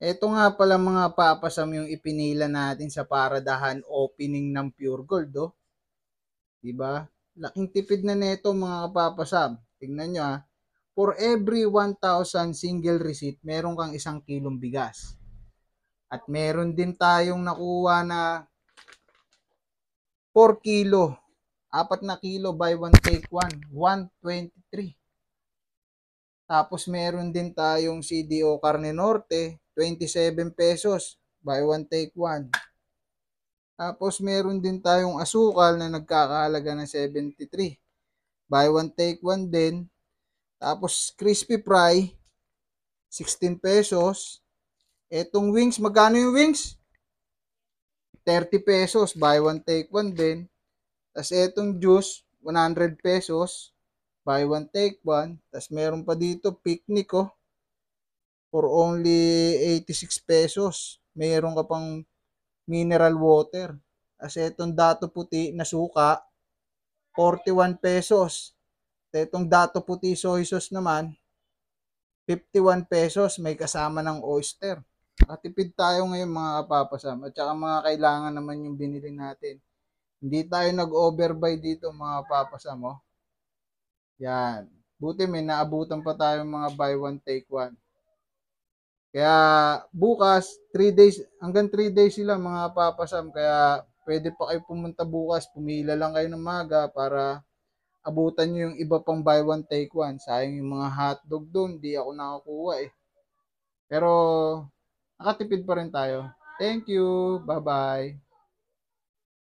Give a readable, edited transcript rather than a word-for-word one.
Eto nga pala mga papasam yung ipinila natin sa paradahan opening ng Pure Gold, oh. 'Di ba? Laking tipid na neto mga kapapasam. Tingnan nyo ah. For every 1,000 single receipt, meron kang 1 kilong bigas. At meron din tayong nakuha na 4 kilo. 4 na kilo buy one take one. 123. Tapos meron din tayong CDO Carne Norte, 27 pesos. Buy one take one. Tapos meron din tayong asukal na nagkakahalaga ng 73. Buy one take one din. Tapos crispy fry, 16 pesos. Etong wings, magkano yung wings? 30 pesos. Buy one take one din. Tapos etong juice, 100 pesos. Buy one take one. Tapos meron pa dito picnic, oh, for only 86 pesos. Meron ka pang mineral water. Tapos etong dato puti na suka, 41 pesos. Etong dato puti soy sauce naman, 51 pesos. May kasama ng oyster. Nakatipid tayo ngayon mga kapapasam. At saka mga kailangan naman yung binili natin. Hindi tayo nag-overbuy dito mga kapapasam. Oh. Yan. Buti may naabutan pa tayo mga buy one take one. Kaya bukas, 3 days, hanggang 3 days sila mga papasam. Kaya pwede pa kayo pumunta bukas. Pumila lang kayo ng maga para abutan nyo yung iba pang buy one take one. Sayang yung mga hotdog doon. Di ako nakakuha eh. Pero nakatipid pa rin tayo. Thank you. Bye-bye.